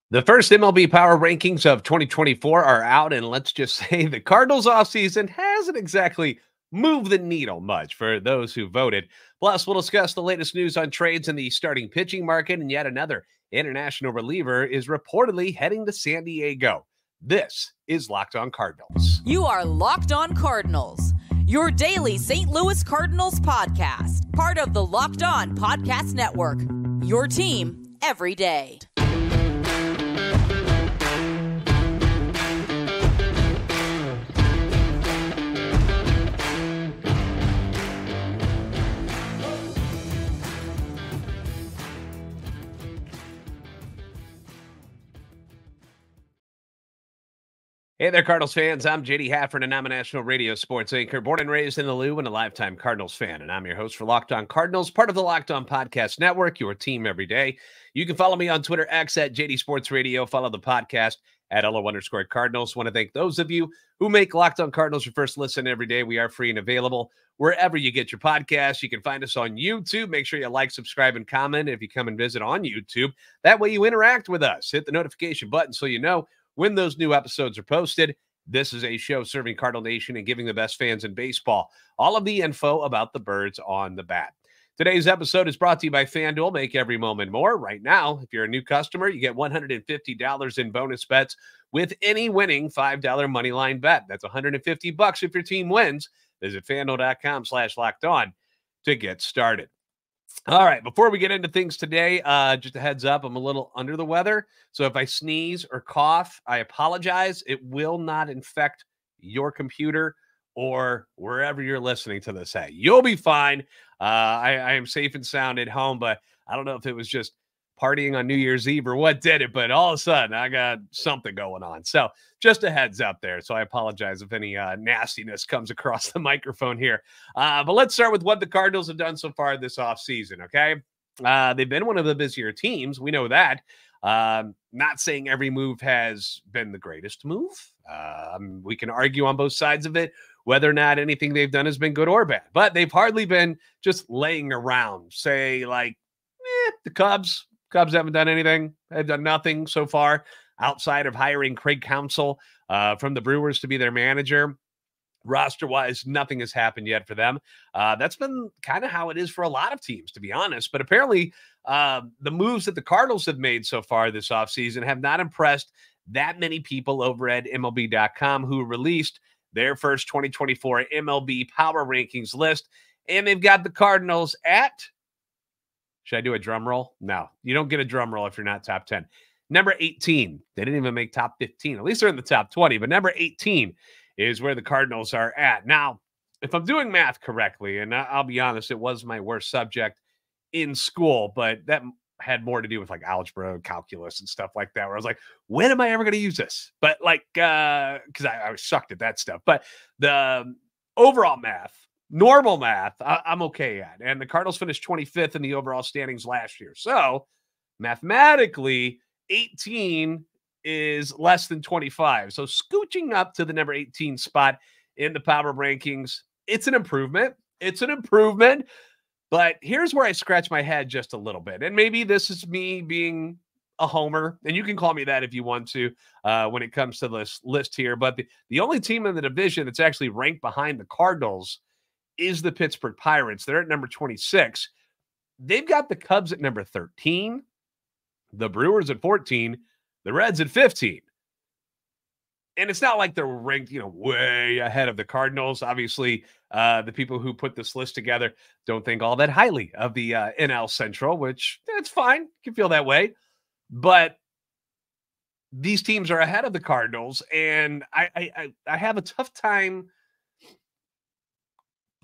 The first MLB Power Rankings of 2024 are out, and let's just say the Cardinals offseason hasn't exactly moved the needle much for those who voted. Plus, we'll discuss the latest news on trades in the starting pitching market, and yet another international reliever is reportedly heading to San Diego. This is Locked On Cardinals. You are Locked On Cardinals, your daily St. Louis Cardinals podcast, part of the Locked On Podcast Network, your team every day. Hey there, Cardinals fans. I'm JD Hafford, and I'm a national radio sports anchor, born and raised in the Lou, and a lifetime Cardinals fan. And I'm your host for Locked On Cardinals, part of the Locked On Podcast Network, your team every day. You can follow me on Twitter, X at JD Sports Radio. Follow the podcast at LO_Cardinals. Want to thank those of you who make Locked On Cardinals your first listen every day. We are free and available wherever you get your podcasts. You can find us on YouTube. Make sure you like, subscribe, and comment if you come and visit on YouTube. That way you interact with us. Hit the notification button so you know when those new episodes are posted. This is a show serving Cardinal Nation and giving the best fans in baseball all of the info about the birds on the bat. Today's episode is brought to you by FanDuel. Make every moment more. Right now, if you're a new customer, you get $150 in bonus bets with any winning $5 moneyline bet. That's $150 if your team wins. Visit FanDuel.com/lockedon to get started. All right, before we get into things today, just a heads up, I'm a little under the weather. So if I sneeze or cough, I apologize. It will not infect your computer or wherever you're listening to this at. You'll be fine. I am safe and sound at home, but I don't know if it was just partying on New Year's Eve or what did it, but all of a sudden I got something going on. So just a heads up there. So I apologize if any nastiness comes across the microphone here. But let's start with what the Cardinals have done so far this offseason, okay? They've been one of the busier teams. We know that. Not saying every move has been the greatest move. We can argue on both sides of it, whether or not anything they've done has been good or bad. But they've hardly been just laying around, say, like, the Cubs. Cubs haven't done anything. They've done nothing so far outside of hiring Craig Counsell from the Brewers to be their manager. Roster-wise, nothing has happened yet for them. That's been kind of how it is for a lot of teams, to be honest. But apparently, the moves that the Cardinals have made so far this offseason have not impressed that many people over at MLB.com who released their first 2024 MLB Power Rankings list. And they've got the Cardinals at... Should I do a drum roll? No, you don't get a drum roll if you're not top 10. Number 18. They didn't even make top 15. At least they're in the top 20. But number 18 is where the Cardinals are at. Now, if I'm doing math correctly, and I'll be honest, it was my worst subject in school, but that had more to do with like algebra, calculus, and stuff like that, where I was like, when am I ever going to use this? But like, because I was sucked at that stuff. But the overall math, normal math, I'm okay at. And the Cardinals finished 25th in the overall standings last year. So mathematically, 18 is less than 25. So scooching up to the number 18 spot in the Power Rankings, it's an improvement. It's an improvement. But here's where I scratch my head just a little bit. And maybe this is me being a homer, and you can call me that if you want to when it comes to this list here. But the only team in the division that's actually ranked behind the Cardinals is the Pittsburgh Pirates. They're at number 26. They've got the Cubs at number 13, the Brewers at 14, the Reds at 15. And it's not like they're ranked, way ahead of the Cardinals. Obviously, the people who put this list together don't think all that highly of the NL Central, which that's fine. You can feel that way. But these teams are ahead of the Cardinals, and I have a tough time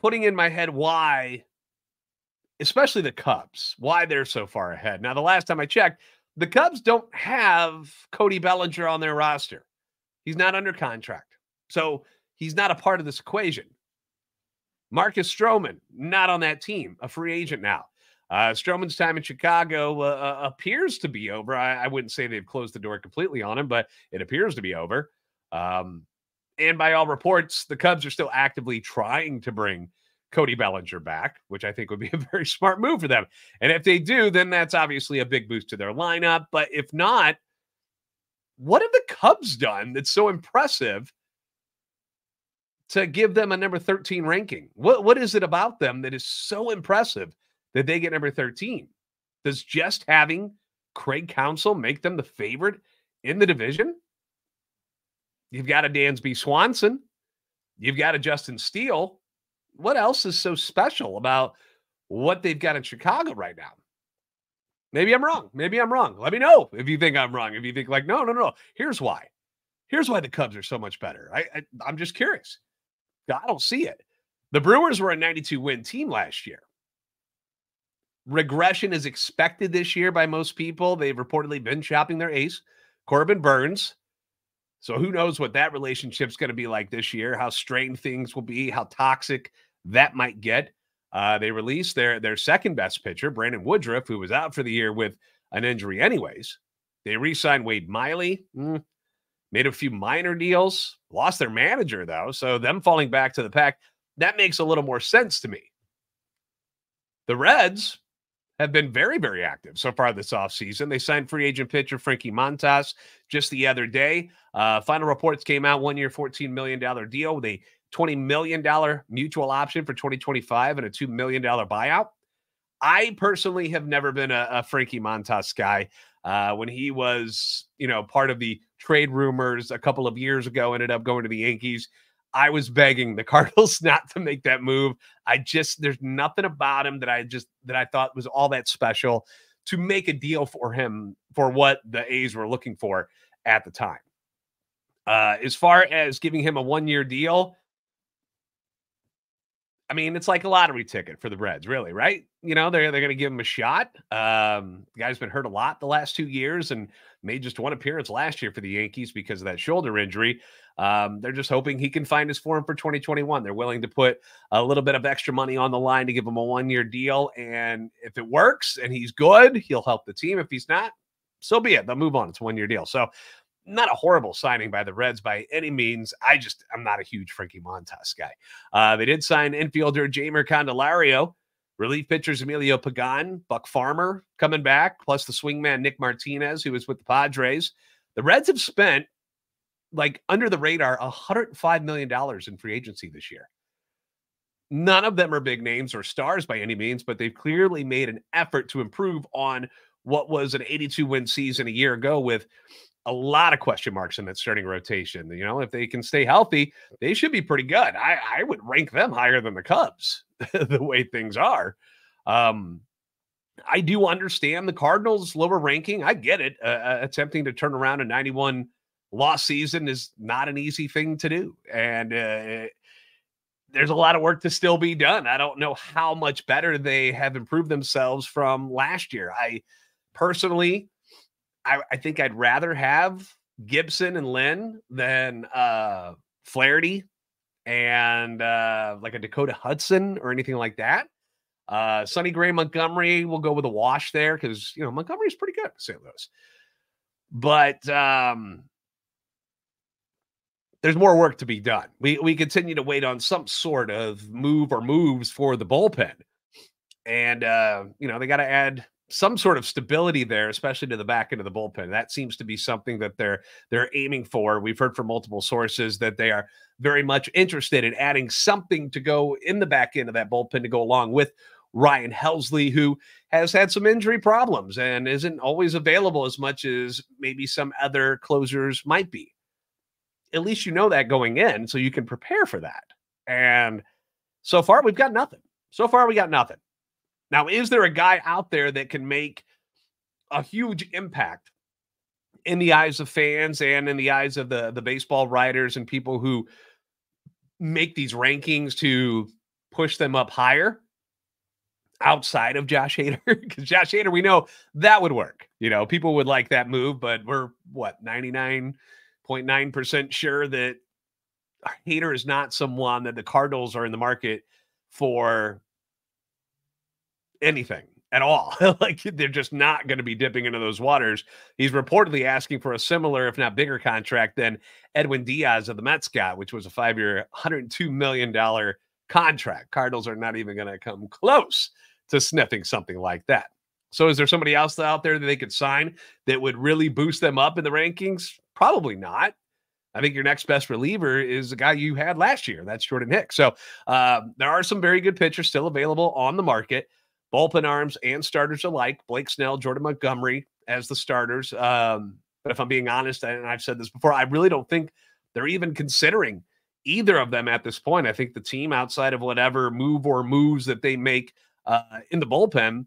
putting in my head why, especially the Cubs, why they're so far ahead. Now, the last time I checked, the Cubs don't have Cody Bellinger on their roster. He's not under contract. So he's not a part of this equation. Marcus Stroman, not on that team, a free agent now. Stroman's time in Chicago appears to be over. I wouldn't say they've closed the door completely on him, but it appears to be over. And by all reports, the Cubs are still actively trying to bring Cody Bellinger back, which I think would be a very smart move for them. And if they do, then that's obviously a big boost to their lineup. But if not, what have the Cubs done that's so impressive to give them a number 13 ranking? What is it about them that is so impressive that they get number 13? Does just having Craig Counsell make them the favorite in the division? You've got a Dansby Swanson. You've got a Justin Steele. What else is so special about what they've got in Chicago right now? Maybe I'm wrong. Maybe I'm wrong. Let me know if you think I'm wrong. If you think like, no. Here's why. Here's why the Cubs are so much better. I'm just curious. I don't see it. The Brewers were a 92-win team last year. Regression is expected this year by most people. They've reportedly been shopping their ace, Corbin Burns. So who knows what that relationship's going to be like this year, how strained things will be, how toxic that might get. They released their second best pitcher, Brandon Woodruff, who was out for the year with an injury anyways. They re-signed Wade Miley, made a few minor deals, lost their manager though. So them falling back to the pack, that makes a little more sense to me. The Reds have been very, very active so far this offseason. They signed free agent pitcher Frankie Montas just the other day. Final reports came out, 1 year, $14 million deal with a $20 million mutual option for 2025 and a $2 million buyout. I personally have never been a Frankie Montas guy. When he was, part of the trade rumors a couple of years ago, ended up going to the Yankees. I was begging the Cardinals not to make that move. There's nothing about him that I thought was all that special to make a deal for him for what the A's were looking for at the time. As far as giving him a 1-year deal, I mean, it's like a lottery ticket for the Reds, really, right? They're going to give him a shot. The guy's been hurt a lot the last 2 years and made just one appearance last year for the Yankees because of that shoulder injury. They're just hoping he can find his form for 2021. They're willing to put a little bit of extra money on the line to give him a 1-year deal. And if it works and he's good, he'll help the team. If he's not, so be it. They'll move on. It's a 1-year deal. So not a horrible signing by the Reds by any means. I'm not a huge Frankie Montas guy. They did sign infielder Jeimer Candelario, relief pitchers Emilio Pagan, Buck Farmer coming back, plus the swingman Nick Martinez, who was with the Padres. The Reds have spent, under the radar, $105 million in free agency this year. None of them are big names or stars by any means, but they've clearly made an effort to improve on what was an 82-win season a year ago with a lot of question marks in that starting rotation. If they can stay healthy, they should be pretty good. I would rank them higher than the Cubs the way things are. I do understand the Cardinals' lower ranking. I get it. Attempting to turn around a 91 loss season is not an easy thing to do. And there's a lot of work to still be done. I don't know how much better they have improved themselves from last year. Personally, I think I'd rather have Gibson and Lynn than Flaherty and like a Dakota Hudson or anything like that. Sonny Gray, Montgomery, we'll go with a wash there because, Montgomery's pretty good at St. Louis. But there's more work to be done. We continue to wait on some sort of move or moves for the bullpen. And, they got to add some sort of stability there, especially to the back end of the bullpen. That seems to be something that they're aiming for. We've heard from multiple sources that they are very much interested in adding something to go in the back end of that bullpen to go along with Ryan Helsley, who has had some injury problems and isn't always available as much as maybe some other closers might be. At least you know that going in, so you can prepare for that. And so far, we've got nothing. Now, is there a guy out there that can make a huge impact in the eyes of fans and in the eyes of the baseball writers and people who make these rankings to push them up higher outside of Josh Hader? Because Josh Hader, we know that would work. People would like that move, but we're 99.9% sure that Hader is not someone that the Cardinals are in the market for anything at all. They're just not going to be dipping into those waters. He's reportedly asking for a similar, if not bigger, contract than Edwin Diaz of the Mets got, which was a 5-year, $102 million contract. Cardinals are not even going to come close to sniffing something like that. So is there somebody else out there that they could sign that would really boost them up in the rankings? Probably not. I think your next best reliever is the guy you had last year. That's Jordan Hicks. So there are some very good pitchers still available on the market, bullpen arms and starters alike. Blake Snell, Jordan Montgomery as the starters. But if I'm being honest, and I've said this before, I really don't think they're even considering either of them at this point. I think the team, outside of whatever move or moves that they make in the bullpen,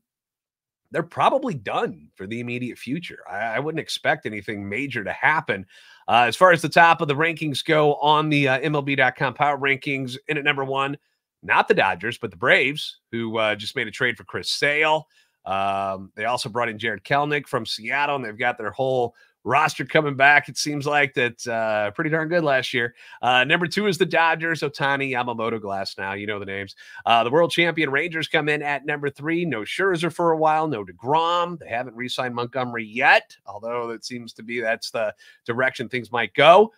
they're probably done for the immediate future. I wouldn't expect anything major to happen. As far as the top of the rankings go on the MLB.com Power Rankings, in at number one, not the Dodgers, but the Braves, who just made a trade for Chris Sale. They also brought in Jared Kelenic from Seattle, and they've got their whole roster coming back. It seems like that pretty darn good last year. Number two is the Dodgers. Ohtani, Yamamoto, Glass now. You know the names. The world champion Rangers come in at number three. No Scherzer for a while. No DeGrom. They haven't re-signed Montgomery yet, although it seems to be that's the direction things might go.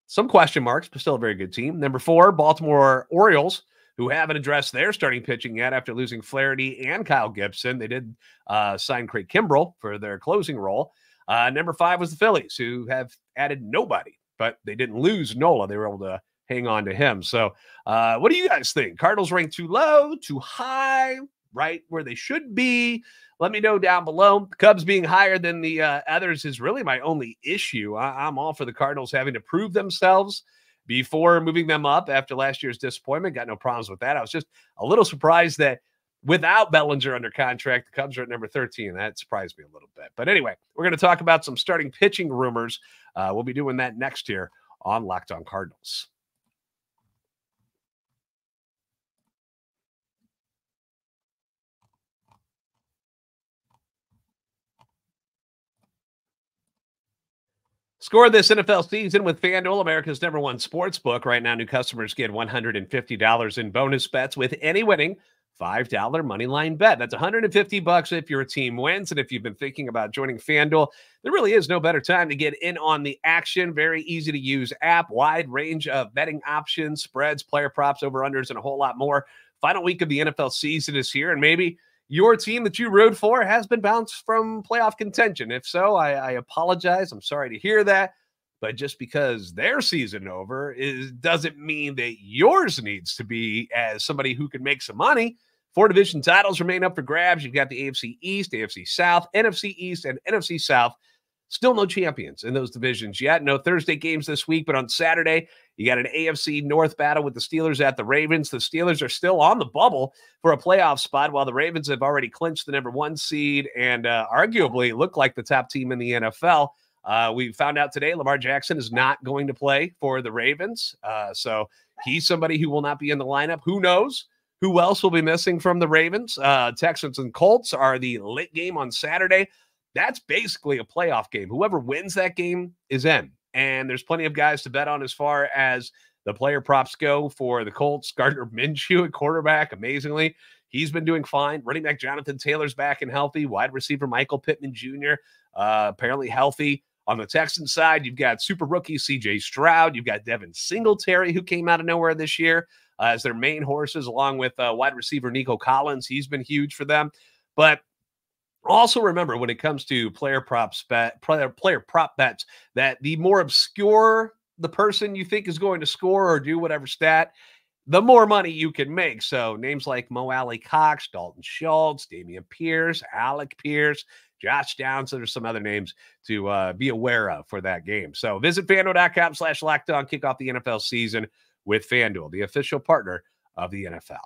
Some question marks, but still a very good team. Number four, Baltimore Orioles, who haven't addressed their starting pitching yet after losing Flaherty and Kyle Gibson. They did sign Craig Kimbrell for their closing role. Number five was the Phillies, who have added nobody, but they didn't lose Nola. They were able to hang on to him. So what do you guys think? Cardinals ranked too low, too high, right where they should be? Let me know down below. Cubs being higher than the others is really my only issue. I'm all for the Cardinals having to prove themselves before moving them up after last year's disappointment. Got no problems with that. I was just a little surprised that without Bellinger under contract, the Cubs are at number 13. That surprised me a little bit. But anyway, we're going to talk about some starting pitching rumors. We'll be doing that next year on Locked On Cardinals. Score this NFL season with FanDuel, America's number one sportsbook. Right now, new customers get $150 in bonus bets with any winning $5 moneyline bet. That's $150 if your team wins. And if you've been thinking about joining FanDuel, there really is no better time to get in on the action. Very easy to use app, wide range of betting options, spreads, player props, over-unders, and a whole lot more. Final week of the NFL season is here, and maybe your team that you rode for has been bounced from playoff contention. If so, I apologize. I'm sorry to hear that. But just because their season over doesn't mean that yours needs to be, as somebody who can make some money. 4 division titles remain up for grabs. You've got the AFC East, AFC South, NFC East, and NFC South. Still no champions in those divisions yet. No Thursday games this week, but on Saturday, you got an AFC North battle with the Steelers at the Ravens. The Steelers are still on the bubble for a playoff spot, while the Ravens have already clinched the number one seed and arguably look like the top team in the NFL. We found out today Lamar Jackson is not going to play for the Ravens. So he's somebody who will not be in the lineup. Who knows who else will be missing from the Ravens? Texans and Colts are the late game on Saturday. That's basically a playoff game. Whoever wins that game is in. And there's plenty of guys to bet on as far as the player props go for the Colts. Gardner Minshew at quarterback, amazingly. He's been doing fine. Running back Jonathan Taylor's back and healthy. Wide receiver Michael Pittman Jr. Apparently healthy. On the Texans side, you've got super rookie C.J. Stroud. You've got Devin Singletary, who came out of nowhere this year as their main horses, along with wide receiver Nico Collins. He's been huge for them. But also remember, when it comes to player prop bets, that the more obscure the person you think is going to score or do whatever stat, the more money you can make. So names like Mo Alley Cox, Dalton Schultz, Damian Pierce, Alec Pierce, Josh Downs. There's some other names to be aware of for that game. So visit FanDuel.com/LockedOn. Kick off the NFL season with FanDuel, the official partner of the NFL.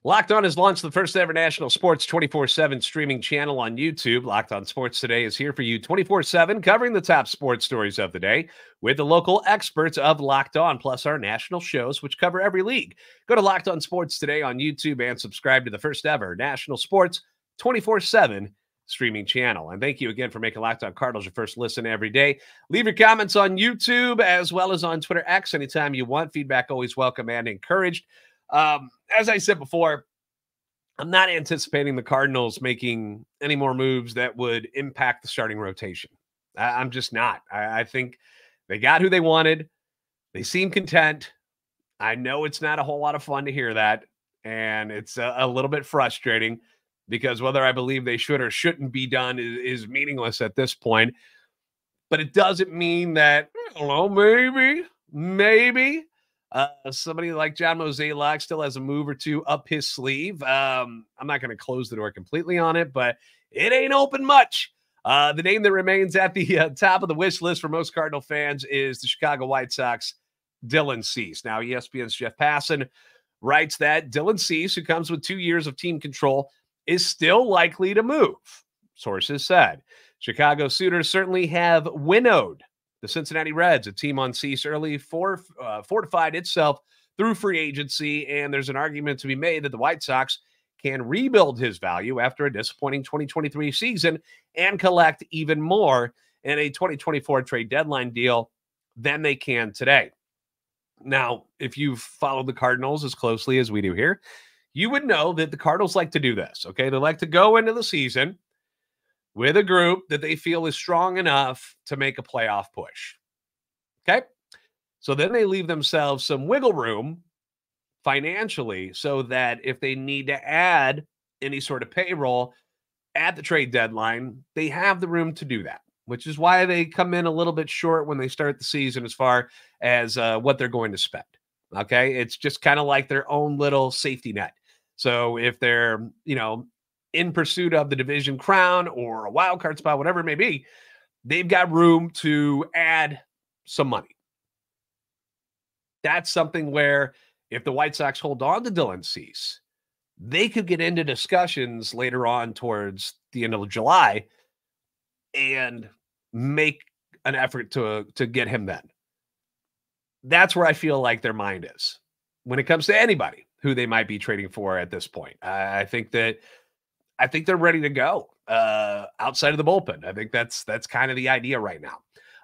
Locked On has launched the first ever national sports 24/7 streaming channel on YouTube. Locked On Sports Today is here for you 24/7, covering the top sports stories of the day with the local experts of Locked On, plus our national shows, which cover every league. Go to Locked On Sports Today on YouTube and subscribe to the first ever national sports 24/7 streaming channel. And thank you again for making Locked On Cardinals your first listen every day. Leave your comments on YouTube as well as on Twitter X anytime you want. Feedback always welcome and encouraged. As I said before, I'm not anticipating the Cardinals making any more moves that would impact the starting rotation. I'm just not. I think they got who they wanted. They seem content. I know it's not a whole lot of fun to hear that, and it's a little bit frustrating because whether I believe they should or shouldn't be done is meaningless at this point. But it doesn't mean that, I don't know, maybe somebody like John Mozeliak still has a move or two up his sleeve. I'm not going to close the door completely on it, but it ain't open much. The name that remains at the top of the wish list for most Cardinal fans is the Chicago White Sox, Dylan Cease. Now, ESPN's Jeff Passan writes that Dylan Cease, who comes with 2 years of team control, is still likely to move. Sources said Chicago suitors certainly have winnowed the Cincinnati Reds, a team on Cease early, fortified itself through free agency, and there's an argument to be made that the White Sox can rebuild his value after a disappointing 2023 season and collect even more in a 2024 trade deadline deal than they can today. Now, if you've followed the Cardinals as closely as we do here, you would know that the Cardinals like to do this, okay? They like to go into the season with a group that they feel is strong enough to make a playoff push, okay? So then they leave themselves some wiggle room financially so that if they need to add any sort of payroll at the trade deadline, they have the room to do that, which is why they come in a little bit short when they start the season as far as what they're going to spend. Okay. It's just kind of like their own little safety net. So if they're, in pursuit of the division crown or a wild card spot, whatever it may be, they've got room to add some money. That's something where if the White Sox hold on to Dylan Cease, they could get into discussions later on towards the end of July and make an effort to get him then. That's where I feel like their mind is when it comes to anybody who they might be trading for at this point. I think they're ready to go outside of the bullpen. I think that's kind of the idea right now.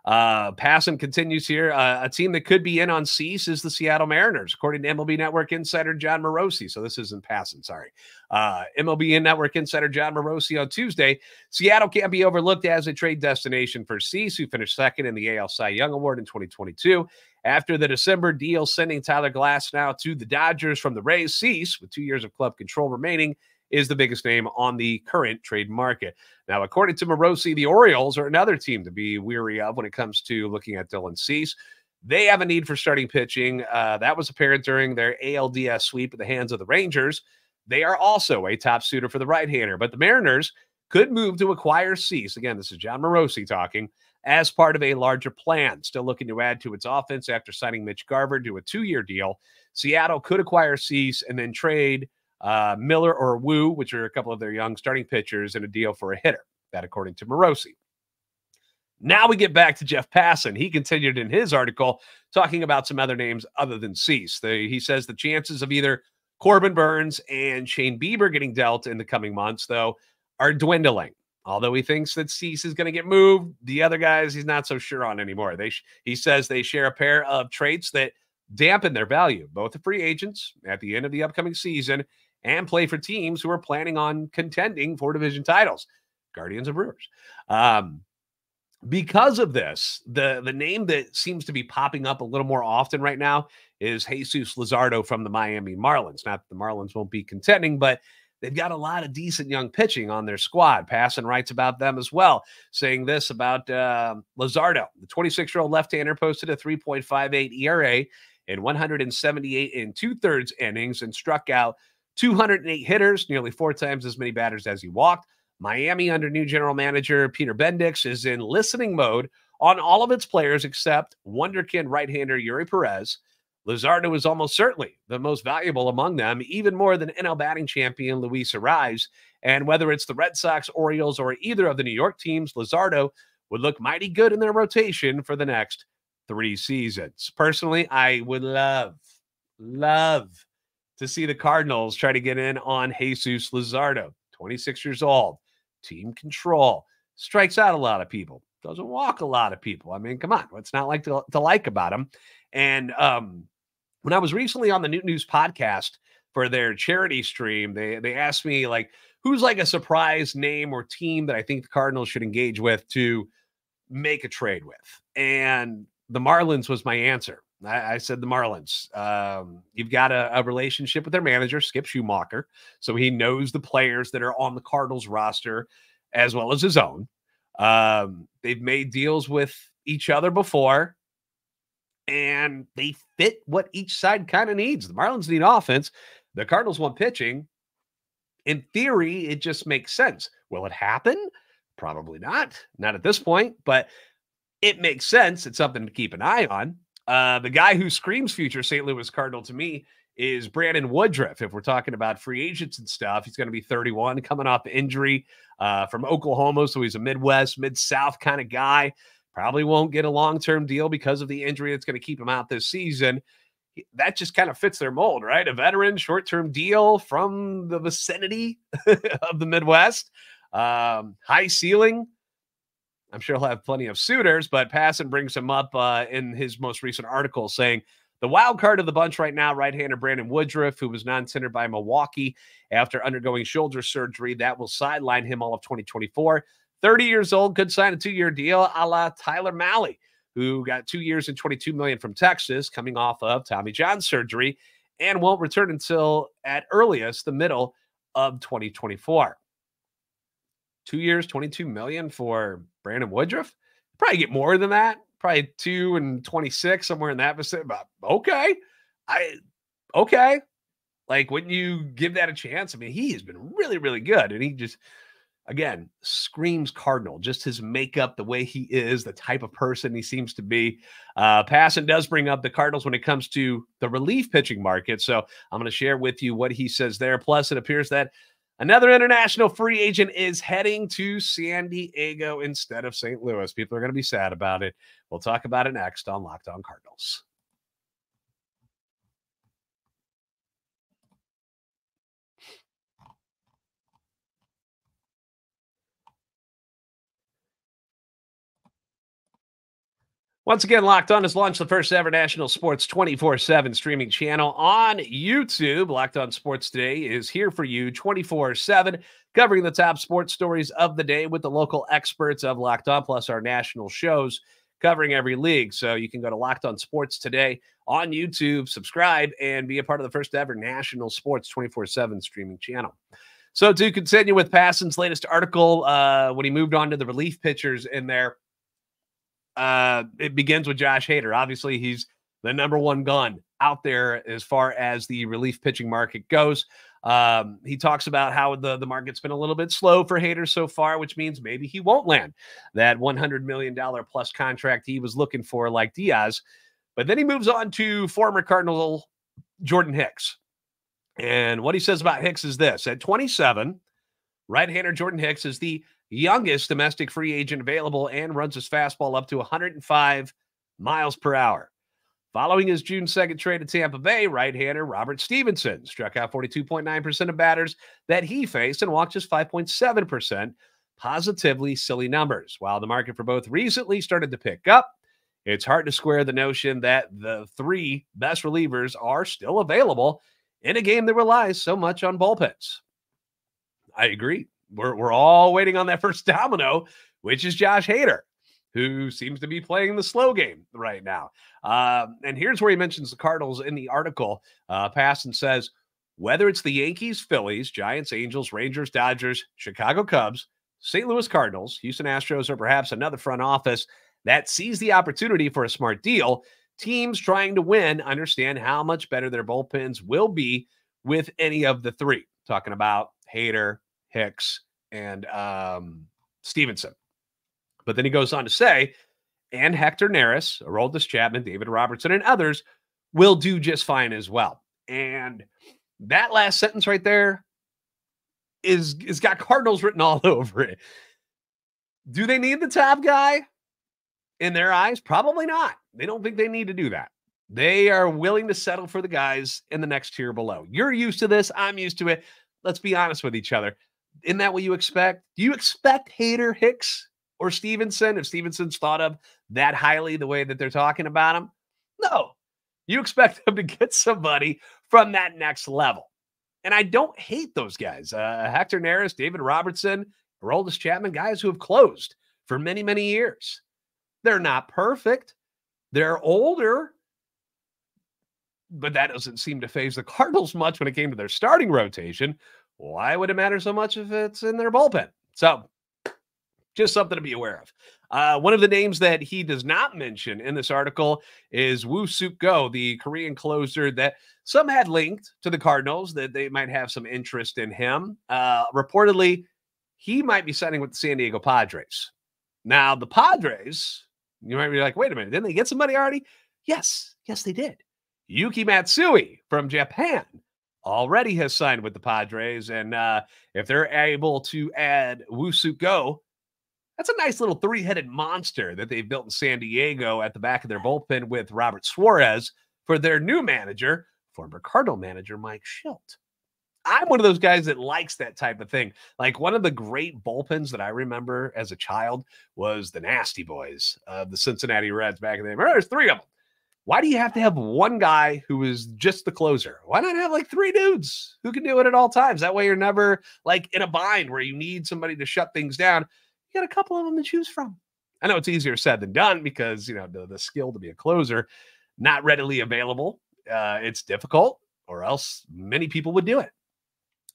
Passan continues here. A team that could be in on Cease is the Seattle Mariners, according to MLB Network insider John Morosi. So this isn't Passan, sorry. MLB Network insider John Morosi on Tuesday. Seattle can't be overlooked as a trade destination for Cease, who finished second in the AL Cy Young Award in 2022. After the December deal sending Tyler Glasnow to the Dodgers from the Rays, Cease, with 2 years of club control remaining, is the biggest name on the current trade market. Now, according to Morosi, the Orioles are another team to be weary of when it comes to looking at Dylan Cease. They have a need for starting pitching. That was apparent during their ALDS sweep at the hands of the Rangers. They are also a top suitor for the right-hander, but the Mariners could move to acquire Cease. Again, this is John Morosi talking, as part of a larger plan. Still looking to add to its offense after signing Mitch Garver to a 2-year deal. Seattle could acquire Cease and then trade Miller or Wu, which are a couple of their young starting pitchers, in a deal for a hitter. That according to Morosi. Now we get back to Jeff Passan. He continued in his article talking about some other names other than Cease. He says the chances of either Corbin Burns and Shane Bieber getting dealt in the coming months, though, are dwindling. Although he thinks that Cease is going to get moved, the other guys he's not so sure on anymore. He says they share a pair of traits that dampen their value. Both are free agents at the end of the upcoming season and play for teams who are planning on contending for division titles, Guardians and Brewers. Because of this, the name that seems to be popping up a little more often right now is Jesus Luzardo from the Miami Marlins. Not that the Marlins won't be contending, but they've got a lot of decent young pitching on their squad. Passan writes about them as well, saying this about Luzardo. The 26-year-old left-hander posted a 3.58 ERA in 178 and 2/3 innings and struck out 208 hitters, nearly 4 times as many batters as he walked. Miami, under new general manager Peter Bendix, is in listening mode on all of its players except wonderkind right-hander Yuri Perez. Luzardo is almost certainly the most valuable among them, even more than NL batting champion Luis Arraez. And whether it's the Red Sox, Orioles, or either of the New York teams, Luzardo would look mighty good in their rotation for the next 3 seasons. Personally, I would love to see the Cardinals try to get in on Jesus Luzardo, 26 years old, team control, strikes out a lot of people, doesn't walk a lot of people. I mean, come on, what's not like to like about him? And when I was recently on the New News podcast for their charity stream, they asked me, like, who's like a surprise name or team that I think the Cardinals should engage with to make a trade with? And the Marlins was my answer. I said the Marlins. You've got a relationship with their manager, Skip Schumacher, so he knows the players that are on the Cardinals roster as well as his own. They've made deals with each other before, and they fit what each side kind of needs. The Marlins need offense. The Cardinals want pitching. In theory, it just makes sense. Will it happen? Probably not. Not at this point, but it makes sense. It's something to keep an eye on. The guy who screams future St. Louis Cardinal to me is Brandon Woodruff. If we're talking about free agents and stuff, he's going to be 31, coming off injury from Oklahoma. So he's a Midwest, Mid-South kind of guy. Probably won't get a long-term deal because of the injury that's going to keep him out this season. That just kind of fits their mold, right? A veteran, short-term deal from the vicinity of the Midwest. High ceiling. I'm sure he'll have plenty of suitors, but Passan brings him up in his most recent article saying the wild card of the bunch right now, right-hander Brandon Woodruff, who was non-tendered by Milwaukee after undergoing shoulder surgery. That will sideline him all of 2024. 30 years old, could sign a 2-year deal a la Tyler Mahle, who got 2 years and $22 million from Texas coming off of Tommy John surgery and won't return until at earliest the middle of 2024. 2 years, $22 million for Brandon Woodruff. Probably get more than that. Probably 2 and 26, somewhere in that vicinity. But okay. Okay. Like, wouldn't you give that a chance? I mean, he has been really, really good. And he just, again, screams Cardinal. Just his makeup, the way he is, the type of person he seems to be. Passan does bring up the Cardinals when it comes to the relief pitching market. So I'm going to share with you what he says there. Plus, it appears that another international free agent is heading to San Diego instead of St. Louis. People are going to be sad about it. We'll talk about it next on Locked On Cardinals. Once again, Locked On has launched the first ever national sports 24/7 streaming channel on YouTube. Locked On Sports Today is here for you 24/7, covering the top sports stories of the day with the local experts of Locked On, plus our national shows covering every league. So you can go to Locked On Sports Today on YouTube, subscribe, and be a part of the first ever national sports 24/7 streaming channel. So to continue with Passan's latest article, when he moved on to the relief pitchers in there, it begins with Josh Hader. Obviously, he's the number one gun out there as far as the relief pitching market goes. He talks about how the market's been a little bit slow for Hader so far, which means maybe he won't land that $100 million plus contract he was looking for like Diaz. But then he moves on to former Cardinal Jordan Hicks. And what he says about Hicks is this. At 27, right-hander Jordan Hicks is the youngest domestic free agent available and runs his fastball up to 105 miles per hour. Following his June 2nd trade to Tampa Bay, right-hander Robert Stephenson struck out 42.9% of batters that he faced and walked just 5.7%. Positively silly numbers. While the market for both recently started to pick up, it's hard to square the notion that the three best relievers are still available in a game that relies so much on bullpens. I agree. We're all waiting on that first domino, which is Josh Hader, who seems to be playing the slow game right now. And here's where he mentions the Cardinals in the article. Passan says, whether it's the Yankees, Phillies, Giants, Angels, Rangers, Dodgers, Chicago Cubs, St. Louis Cardinals, Houston Astros, or perhaps another front office that sees the opportunity for a smart deal, teams trying to win understand how much better their bullpens will be with any of the three. Talking about Hader, Hicks, and Stephenson. But then he goes on to say, and Hector Neris, Aroldis Chapman, David Robertson, and others will do just fine as well. And that last sentence right there is got Cardinals written all over it. Do they need the top guy? In their eyes, probably not. They don't think they need to do that. They are willing to settle for the guys in the next tier below. You're used to this. I'm used to it. Let's be honest with each other. Isn't that what you expect? Do you expect Hader, Hicks, or Stephenson, if Stephenson's thought of that highly the way that they're talking about him? No. You expect them to get somebody from that next level. And I don't hate those guys. Hector Neris, David Robertson, Aroldis Chapman, guys who have closed for many, many years. They're not perfect. They're older. but that doesn't seem to faze the Cardinals much when it came to their starting rotation. Why would it matter so much if it's in their bullpen? So just something to be aware of. One of the names that he does not mention in this article is Suk Go, the Korean closer that some had linked to the Cardinals, that they might have some interest in him. Reportedly, he might be signing with the San Diego Padres. Now, the Padres, you might be like, wait a minute, didn't they get some money already? Yes, they did. Yuki Matsui from Japan already has signed with the Padres, and if they're able to add Suk Go, that's a nice little three-headed monster that they've built in San Diego at the back of their bullpen with Robert Suarez for their new manager, former Cardinal manager Mike Shildt. I'm one of those guys that likes that type of thing. Like, one of the great bullpens that I remember as a child was the Nasty Boys of the Cincinnati Reds back in the day. Remember, there's three of them. Why do you have to have one guy who is just the closer? Why not have like three dudes who can do it at all times? That way you're never like in a bind where you need somebody to shut things down. You got a couple of them to choose from. I know it's easier said than done because, you know, the skill to be a closer, not readily available. It's difficult, or else many people would do it.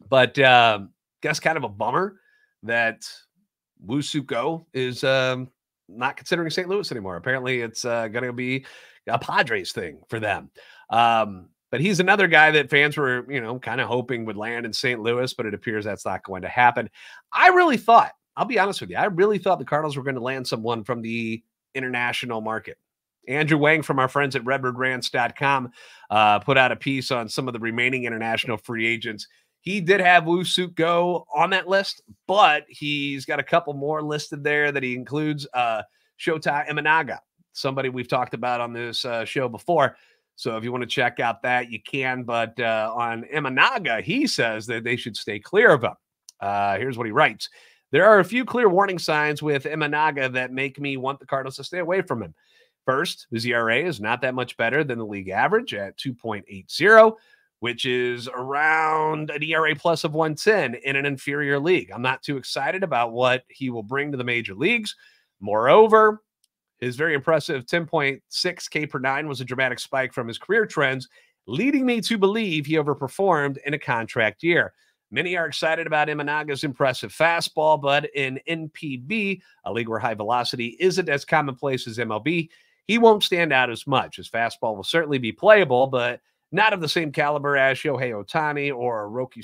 But guess kind of a bummer that Suk Go is not considering St. Louis anymore. Apparently it's going to be a Padres thing for them. But he's another guy that fans were, you know, kind of hoping would land in St. Louis, but it appears that's not going to happen. I really thought, I'll be honest with you, I really thought the Cardinals were going to land someone from the international market. Andrew Wang from our friends at redbirdrans.com put out a piece on some of the remaining international free agents. He did have Suk Go on that list, but he's got a couple more listed there that he includes Shota Imanaga, somebody we've talked about on this show before. So if you want to check out that, you can. But on Imanaga, he says that they should stay clear of him. Here's what he writes. There are a few clear warning signs with Imanaga that make me want the Cardinals to stay away from him. First, his ERA is not that much better than the league average at 2.80, which is around an ERA plus of 110 in an inferior league. I'm not too excited about what he will bring to the major leagues. Moreover, his very impressive 10.6 K per nine was a dramatic spike from his career trends, leading me to believe he overperformed in a contract year. Many are excited about Imanaga's impressive fastball, but in NPB, a league where high velocity isn't as commonplace as MLB, he won't stand out as much. His fastball will certainly be playable, but not of the same caliber as Shohei Ohtani or Roki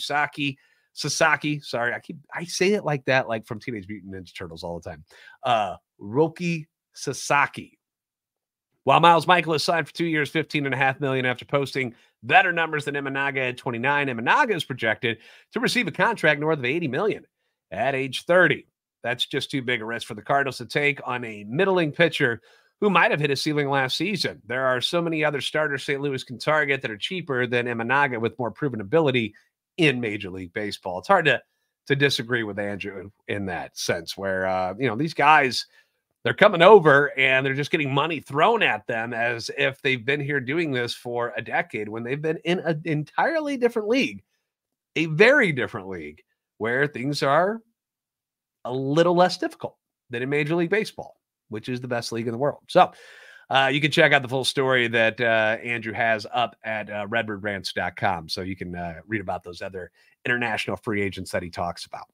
Sasaki. Sorry, I say it like that, like from Teenage Mutant Ninja Turtles all the time. Roki Sasaki. While Miles Michaelis signed for 2 years, $15.5 million after posting better numbers than Imanaga at 29, Imanaga is projected to receive a contract north of $80 million at age 30. That's just too big a risk for the Cardinals to take on a middling pitcher who might have hit a ceiling last season. There are so many other starters St. Louis can target that are cheaper than Imanaga with more proven ability in Major League Baseball. It's hard to disagree with Andrew in that sense where, these guys, they're coming over and they're just getting money thrown at them as if they've been here doing this for a decade when they've been in an entirely different league, a very different league where things are a little less difficult than in Major League Baseball, which is the best league in the world. So you can check out the full story that Andrew has up at redbirdrans.com. So you can read about those other international free agents that he talks about.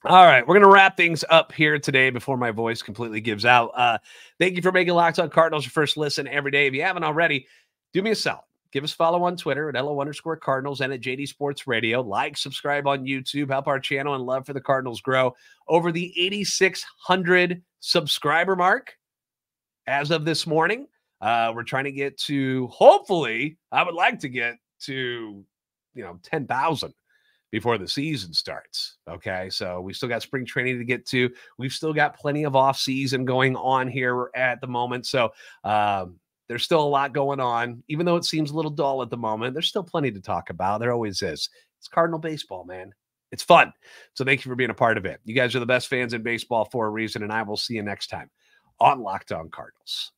All right, we're going to wrap things up here today before my voice completely gives out. Thank you for making Locked On Cardinals your first listen every day. If you haven't already, do me a solid. Give us a follow on Twitter at LO_Cardinals and at JD Sports Radio. Like, subscribe on YouTube. Help our channel and love for the Cardinals grow over the 8,600 subscriber mark as of this morning. We're trying to get to, hopefully, I would like to get to, 10,000 before the season starts. Okay. So we still got spring training to get to. We've still got plenty of off season going on here at the moment. So there's still a lot going on, even though it seems a little dull at the moment. There's still plenty to talk about. There always is. It's Cardinal baseball, man. It's fun. So thank you for being a part of it. You guys are the best fans in baseball for a reason. And I will see you next time on Locked On Cardinals.